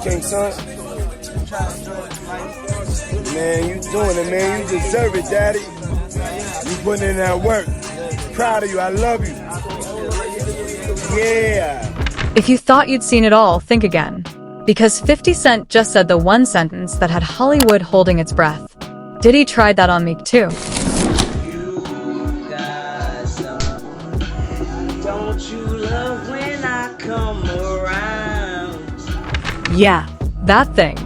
King son. Man, you doing it, man. You deserve it, daddy. You putting in that work. Proud of you. I love you. Yeah. If you thought you'd seen it all, think again. Because 50 Cent just said the one sentence that had Hollywood holding its breath. Diddy tried that on Meek too. Don't you love when I come around? Yeah, that thing.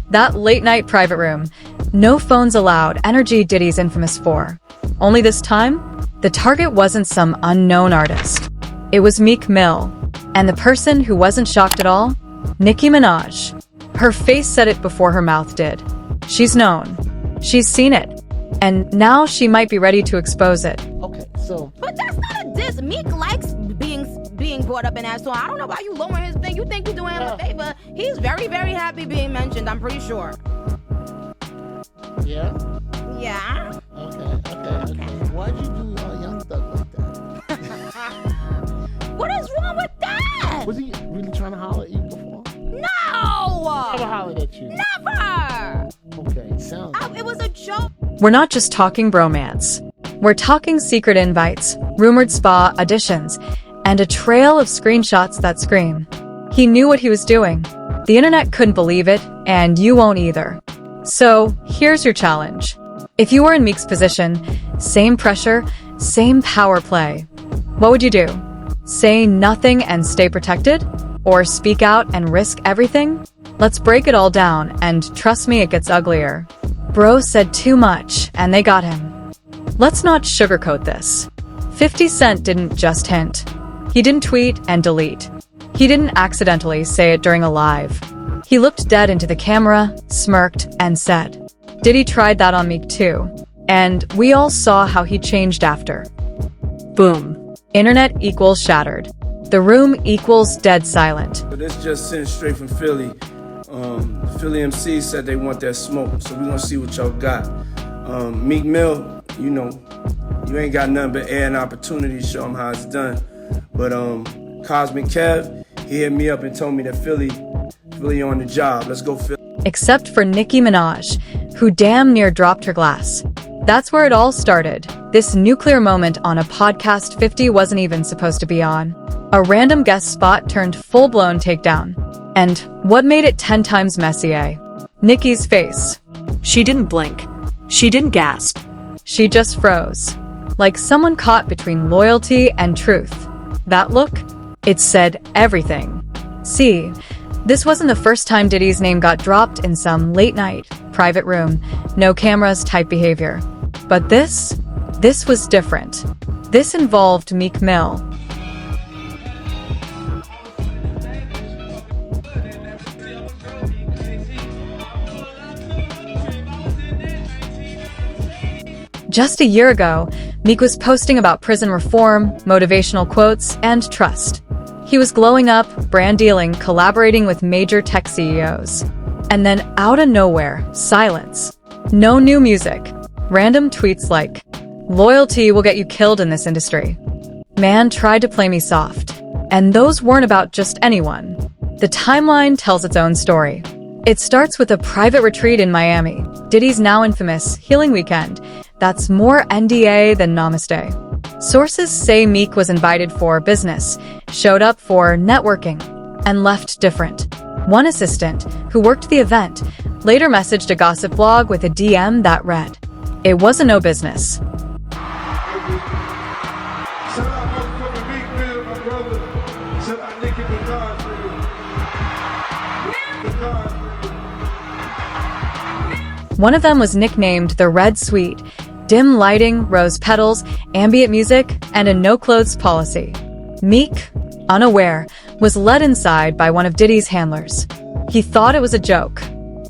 That late night private room. No phones allowed, energy Diddy's infamous for. Only this time, the target wasn't some unknown artist. It was Meek Mill. And the person who wasn't shocked at all? Nicki Minaj. Her face said it before her mouth did. She's known. She's seen it. And now she might be ready to expose it. Okay, so... But that's not a diss. Meek likes being brought up in that song. I don't know why you lowering his thing. You think you're doing him a favor. He's very, very happy being mentioned, I'm pretty sure. Yeah? Yeah. Okay. Why'd you do Young Thug like that? What is wrong with that? Was he really trying to holler at you before? No! Never hollered at you. Never! Okay, sounds... It was a joke. We're not just talking bromance. We're talking secret invites, rumored spa auditions, and a trail of screenshots that scream. He knew what he was doing. The internet couldn't believe it, and you won't either. So, here's your challenge. If you were in Meek's position, same pressure, same power play. What would you do? Say nothing and stay protected? Or speak out and risk everything? Let's break it all down, and trust me, it gets uglier. Bro said too much, and they got him. Let's not sugarcoat this. 50 Cent didn't just hint. He didn't tweet and delete. He didn't accidentally say it during a live. He looked dead into the camera, smirked, and said, Diddy tried that on Meek too. And we all saw how he changed after. Boom. Internet equals shattered. The room equals dead silent. But this just sent straight from Philly. Philly MC said they want that smoke, so we're gonna see what y'all got. Meek Mill, you know, you ain't got nothing but air and opportunity to show them how it's done. But Cosmic Kev, he hit me up and told me that Philly on the job. Let's go Philly. Except for Nicki Minaj, who damn near dropped her glass. That's where it all started. This nuclear moment on a podcast 50 wasn't even supposed to be on. A random guest spot turned full-blown takedown. And what made it 10 times messier? Nicki's face. She didn't blink. She didn't gasp. She just froze. Like someone caught between loyalty and truth. That look? It said everything. See, this wasn't the first time Diddy's name got dropped in some late-night, private room, no cameras type behavior. But this was different. This involved Meek Mill. Just a year ago, Meek was posting about prison reform, motivational quotes, and trust. He was glowing up, brand dealing, collaborating with major tech CEOs. And then out of nowhere, silence. No new music. Random tweets like, "Loyalty will get you killed in this industry." Man tried to play me soft. And those weren't about just anyone. The timeline tells its own story. It starts with a private retreat in Miami, Diddy's now infamous Healing Weekend. That's more NDA than Namaste. Sources say Meek was invited for business, showed up for networking, and left different. One assistant, who worked the event, later messaged a gossip blog with a DM that read, "It wasn't no business." One of them was nicknamed the Red Suite. Dim lighting, rose petals, ambient music, and a no-clothes policy. Meek, unaware, was led inside by one of Diddy's handlers. He thought it was a joke.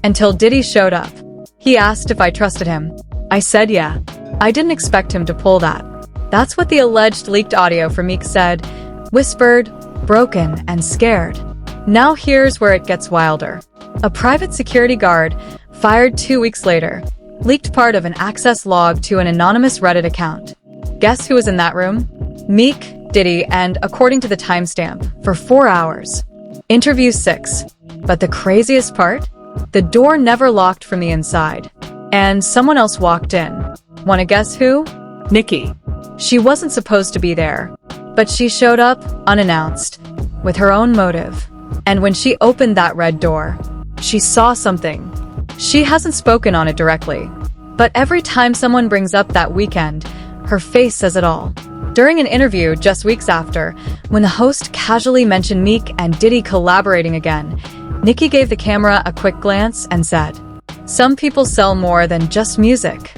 Until Diddy showed up. He asked if I trusted him. I said yeah. I didn't expect him to pull that. That's what the alleged leaked audio from Meek said. Whispered, broken, and scared. Now here's where it gets wilder. A private security guard, fired 2 weeks later, leaked part of an access log to an anonymous Reddit account. Guess who was in that room? Meek, Diddy, and, according to the timestamp, for 4 hours. Interview 6. But the craziest part? The door never locked from the inside. And someone else walked in. Wanna guess who? Nicki. She wasn't supposed to be there, but she showed up unannounced, with her own motive. And when she opened that red door, she saw something. She hasn't spoken on it directly, but every time someone brings up that weekend, her face says it all. During an interview just weeks after, when the host casually mentioned Meek and Diddy collaborating again, Nicki gave the camera a quick glance and said, "Some people sell more than just music."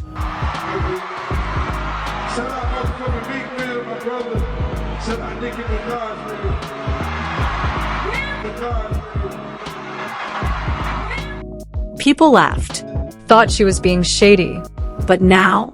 Shout out motherfucking Meek Mill, my brother. Shout out Nicki Minaj, nigga. People laughed, thought she was being shady. But now,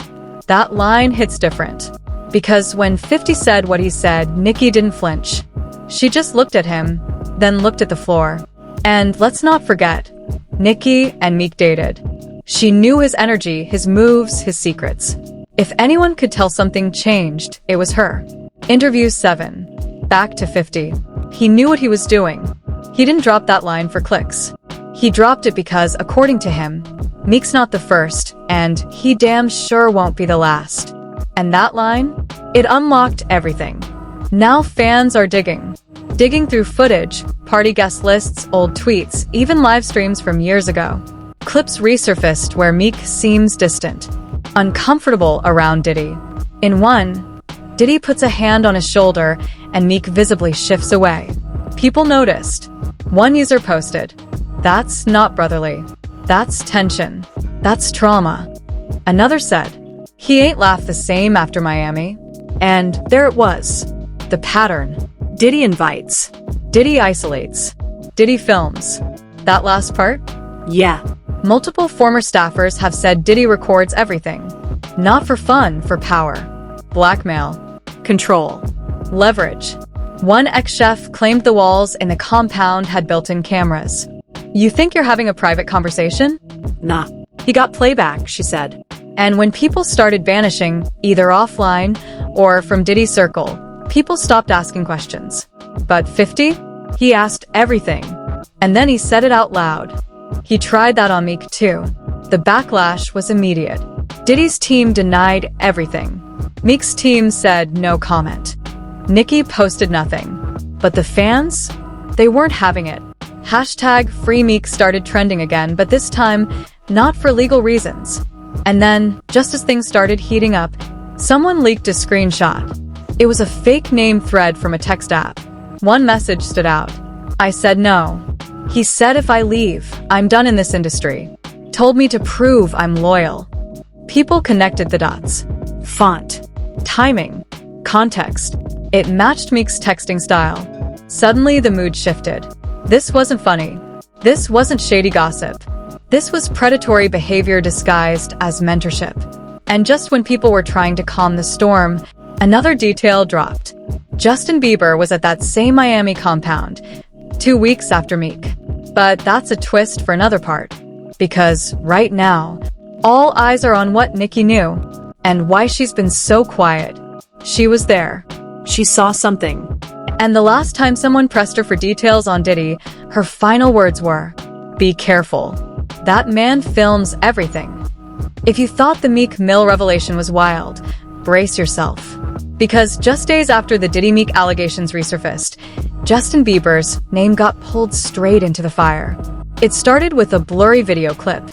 that line hits different. Because when 50 said what he said, Nicki didn't flinch. She just looked at him, then looked at the floor. And let's not forget, Nicki and Meek dated. She knew his energy, his moves, his secrets. If anyone could tell something changed, it was her. Interview 7. Back to 50. He knew what he was doing. He didn't drop that line for clicks. He dropped it because, according to him, Meek's not the first, and he damn sure won't be the last. And that line? It unlocked everything. Now fans are digging through footage, party guest lists, old tweets, even live streams from years ago. Clips resurfaced where Meek seems distant, uncomfortable around Diddy. In one, Diddy puts a hand on his shoulder and Meek visibly shifts away. People noticed. One user posted, "That's not brotherly. That's tension. That's trauma." Another said, "He ain't laughed the same after Miami." And there it was. The pattern. Diddy invites. Diddy isolates. Diddy films. That last part? Yeah. Multiple former staffers have said Diddy records everything. Not for fun, for power. Blackmail. Control. Leverage. One ex-chef claimed the walls in the compound had built-in cameras. "You think you're having a private conversation?" "Nah. He got playback," she said. And when people started vanishing, either offline or from Diddy's circle, people stopped asking questions. But 50? He asked everything. And then he said it out loud. He tried that on Meek too. The backlash was immediate. Diddy's team denied everything. Meek's team said no comment. Nicki posted nothing. But the fans? They weren't having it. #FreeMeek started trending again, but this time, not for legal reasons. And then, just as things started heating up, someone leaked a screenshot. It was a fake name thread from a text app. One message stood out. "I said no. He said if I leave, I'm done in this industry. Told me to prove I'm loyal." People connected the dots. Font. Timing. Context. It matched Meek's texting style. Suddenly the mood shifted. This wasn't funny. This wasn't shady gossip. This was predatory behavior disguised as mentorship. And just when people were trying to calm the storm, another detail dropped. Justin Bieber was at that same Miami compound 2 weeks after Meek. But that's a twist for another part. Because right now, all eyes are on what Nicki knew and why she's been so quiet. She was there. She saw something. And the last time someone pressed her for details on Diddy, her final words were, "Be careful. That man films everything." If you thought the Meek Mill revelation was wild, brace yourself. Because just days after the Diddy Meek allegations resurfaced, Justin Bieber's name got pulled straight into the fire. It started with a blurry video clip.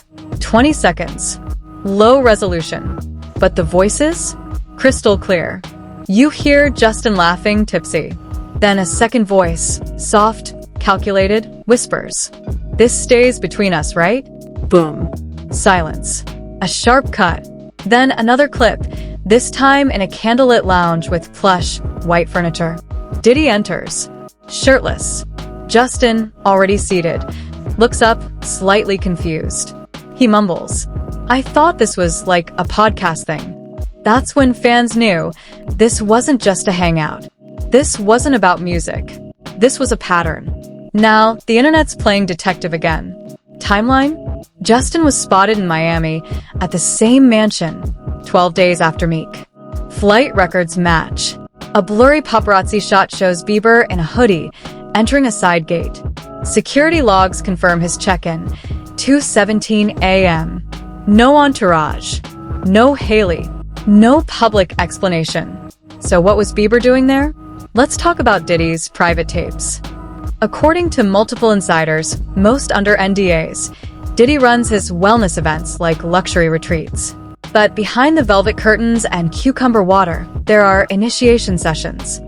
20 seconds. Low resolution. But the voices? Crystal clear. You hear Justin laughing, tipsy. Then a second voice, soft, calculated, whispers. "This stays between us, right?" Boom. Silence. A sharp cut. Then another clip, this time in a candlelit lounge with plush, white furniture. Diddy enters. Shirtless. Justin, already seated, looks up, slightly confused. He mumbles, "I thought this was like a podcast thing." That's when fans knew this wasn't just a hangout. This wasn't about music. This was a pattern. Now, the internet's playing detective again. Timeline? Justin was spotted in Miami at the same mansion 12 days after Meek. Flight records match. A blurry paparazzi shot shows Bieber in a hoodie entering a side gate. Security logs confirm his check-in, 2:17 a.m. No entourage, no Haley, no public explanation. So what was Bieber doing there? Let's talk about Diddy's private tapes. According to multiple insiders, most under NDAs, Diddy runs his wellness events like luxury retreats. But behind the velvet curtains and cucumber water, there are initiation sessions.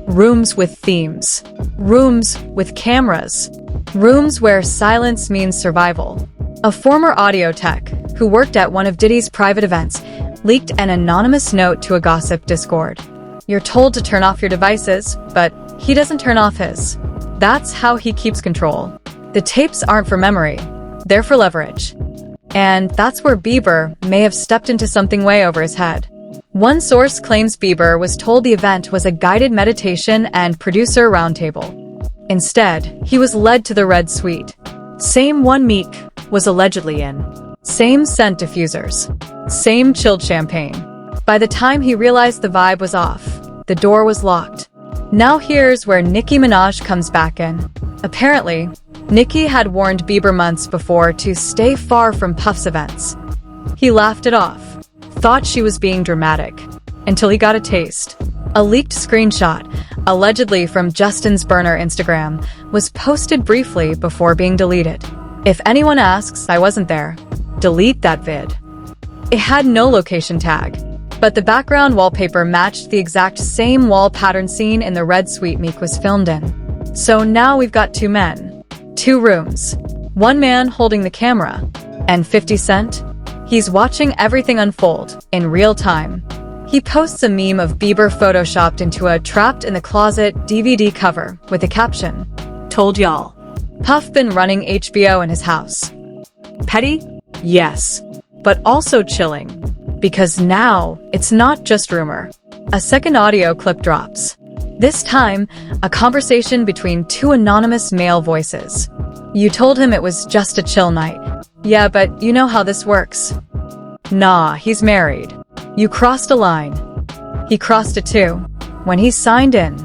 Rooms with themes. Rooms with cameras. Rooms where silence means survival. A former audio tech who worked at one of Diddy's private events leaked an anonymous note to a gossip Discord. You're told to turn off your devices, but he doesn't turn off his. That's how he keeps control. The tapes aren't for memory, they're for leverage. And that's where Bieber may have stepped into something way over his head. One source claims Bieber was told the event was a guided meditation and producer roundtable. Instead, he was led to the Red Suite. Same one Meek was allegedly in. Same scent diffusers. Same chilled champagne. By the time he realized the vibe was off, the door was locked. Now here's where Nicki Minaj comes back in. Apparently, Nicki had warned Bieber months before to stay far from Puff's events. He laughed it off, thought she was being dramatic, until he got a taste. A leaked screenshot, allegedly from Justin's burner Instagram, was posted briefly before being deleted. If anyone asks, I wasn't there. Delete that vid. It had no location tag, but the background wallpaper matched the exact same wall pattern scene in the Red Suite Meek was filmed in. So now we've got two men, two rooms, one man holding the camera, and 50 Cent? He's watching everything unfold in real time. He posts a meme of Bieber photoshopped into a trapped in the closet DVD cover with a caption, "Told y'all." Puff been running HBO in his house. Petty? Yes, but also chilling. Because now, it's not just rumor. A second audio clip drops. This time, a conversation between two anonymous male voices. You told him it was just a chill night. Yeah, but you know how this works. Nah, he's married. You crossed a line. He crossed it too. When he signed in.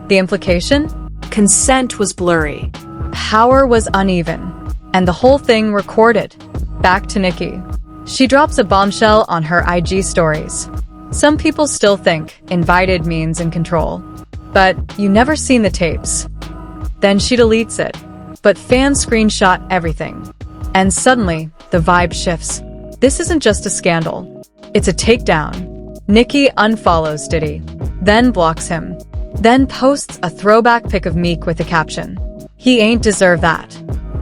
The implication? Consent was blurry. Power was uneven. And the whole thing recorded. Back to Nicki. She drops a bombshell on her IG stories. Some people still think invited means in control. But you never seen the tapes. Then she deletes it. But fans screenshot everything. And suddenly, the vibe shifts. This isn't just a scandal. It's a takedown. Nicki unfollows Diddy. Then blocks him. Then posts a throwback pic of Meek with the caption, "He ain't deserve that."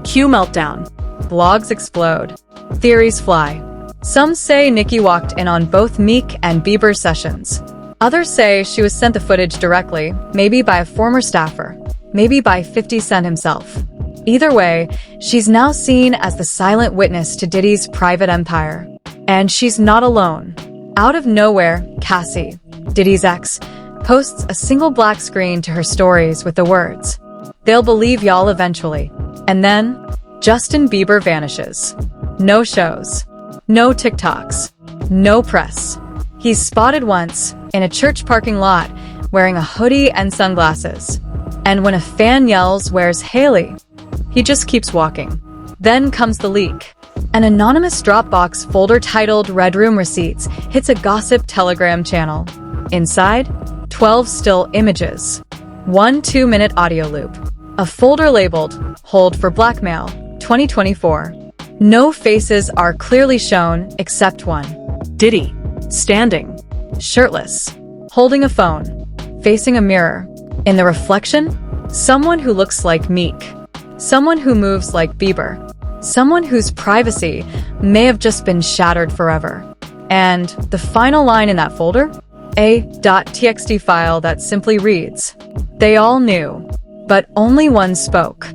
Cue meltdown. Blogs explode. Theories fly. Some say Nicki walked in on both Meek and Bieber's sessions. Others say she was sent the footage directly, maybe by a former staffer, maybe by 50 Cent himself. Either way, she's now seen as the silent witness to Diddy's private empire. And she's not alone. Out of nowhere, Cassie, Diddy's ex, posts a single black screen to her stories with the words, "They'll believe y'all eventually." And then, Justin Bieber vanishes. No shows. No TikToks. No press. He's spotted once, in a church parking lot, wearing a hoodie and sunglasses. And when a fan yells, "Where's Haley?" he just keeps walking. Then comes the leak. An anonymous Dropbox folder titled Red Room Receipts hits a gossip Telegram channel. Inside, 12 still images. One 2-minute audio loop. A folder labeled, "Hold for Blackmail, 2024. No faces are clearly shown except one. Diddy, standing, shirtless, holding a phone, facing a mirror. In the reflection, someone who looks like Meek. Someone who moves like Bieber. Someone whose privacy may have just been shattered forever. And the final line in that folder? A .txt file that simply reads, "They all knew, but only one spoke."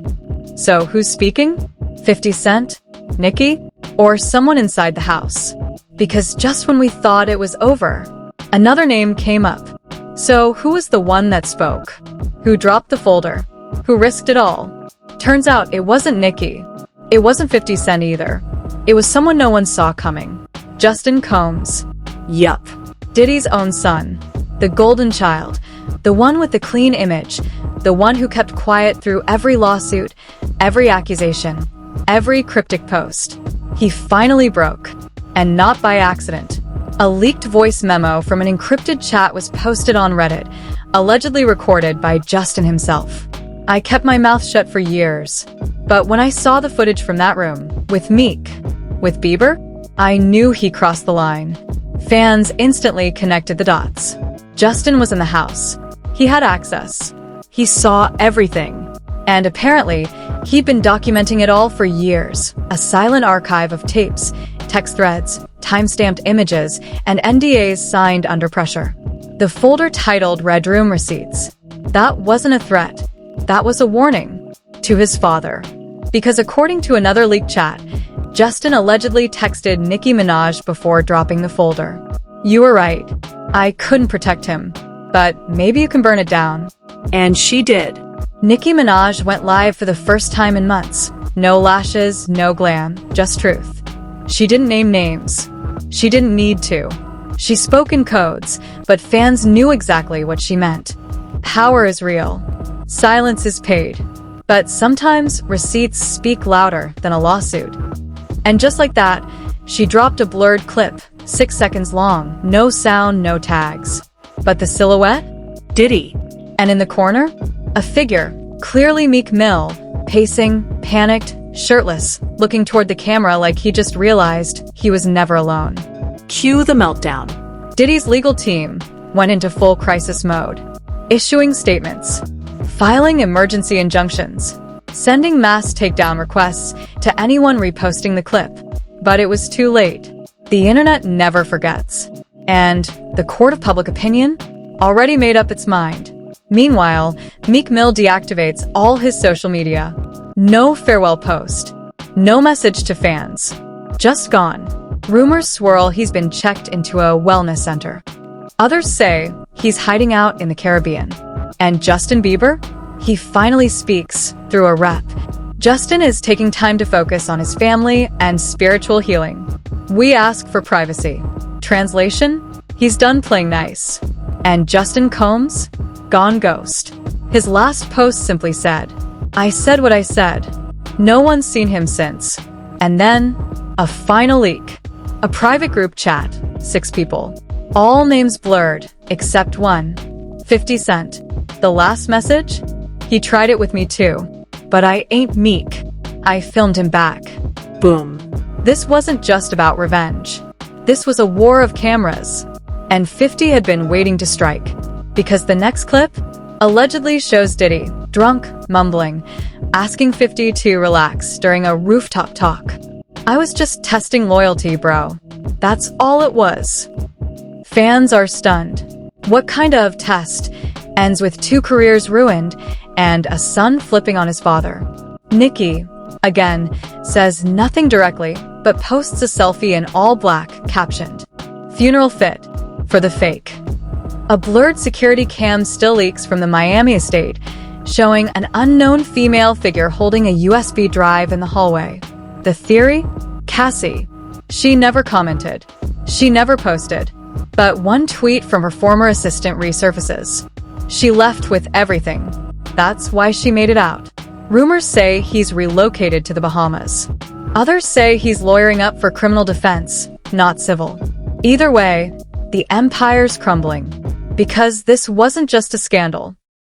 So who's speaking? 50 Cent? Nicki? Or someone inside the house? Because just when we thought it was over, another name came up. So who was the one that spoke? Who dropped the folder? Who risked it all? Turns out it wasn't Nicki. It wasn't 50 Cent either. It was someone no one saw coming. Justin Combs. Yup. Diddy's own son. The golden child. The one with the clean image. The one who kept quiet through every lawsuit every accusation, every cryptic post. He finally broke, and not by accident. A leaked voice memo from an encrypted chat was posted on Reddit, allegedly recorded by Justin himself. I kept my mouth shut for years, but when I saw the footage from that room, with Meek, with Bieber, I knew he crossed the line. Fans instantly connected the dots. Justin was in the house. He had access. He saw everything. And apparently, he'd been documenting it all for years. A silent archive of tapes, text threads, time-stamped images, and NDAs signed under pressure. The folder titled Red Room Receipts. That wasn't a threat. That was a warning to his father. Because according to another leaked chat, Justin allegedly texted Nicki Minaj before dropping the folder. You were right. I couldn't protect him. But maybe you can burn it down. And she did. Nicki Minaj went live for the first time in months. No lashes, no glam, just truth. She didn't name names. She didn't need to. She spoke in codes, but fans knew exactly what she meant. Power is real. Silence is paid. But sometimes receipts speak louder than a lawsuit. And just like that, she dropped a blurred clip, 6 seconds long, no sound, no tags. But the silhouette? Diddy. And in the corner? A figure, clearly Meek Mill, pacing, panicked, shirtless, looking toward the camera like he just realized he was never alone. Cue the meltdown. Diddy's legal team went into full crisis mode, issuing statements, filing emergency injunctions, sending mass takedown requests to anyone reposting the clip. But it was too late. The internet never forgets. And the court of public opinion already made up its mind. Meanwhile, Meek Mill deactivates all his social media. No farewell post. No message to fans. Just gone. Rumors swirl he's been checked into a wellness center. Others say he's hiding out in the Caribbean. And Justin Bieber? He finally speaks through a rep. Justin is taking time to focus on his family and spiritual healing. We ask for privacy. Translation? He's done playing nice. And Justin Combs? Gone ghost. His last post simply said, I said what I said. No one's seen him since. And then, a final leak. A private group chat, 6 people. All names blurred, except one. 50 Cent. The last message? He tried it with me too. But I ain't Meek. I filmed him back. Boom. This wasn't just about revenge. This was a war of cameras. And 50 had been waiting to strike. Because the next clip allegedly shows Diddy, drunk, mumbling, asking 50 to relax during a rooftop talk. I was just testing loyalty, bro. That's all it was. Fans are stunned. What kind of test ends with 2 careers ruined and a son flipping on his father? Nicki, again, says nothing directly, but posts a selfie in all black, captioned, "Funeral fit for the fake." A blurred security cam still leaks from the Miami estate, showing an unknown female figure holding a USB drive in the hallway. The theory? Cassie. She never commented. She never posted. But one tweet from her former assistant resurfaces. She left with everything. That's why she made it out. Rumors say he's relocated to the Bahamas. Others say he's lawyering up for criminal defense, not civil. Either way, the empire's crumbling. Because this wasn't just a scandal.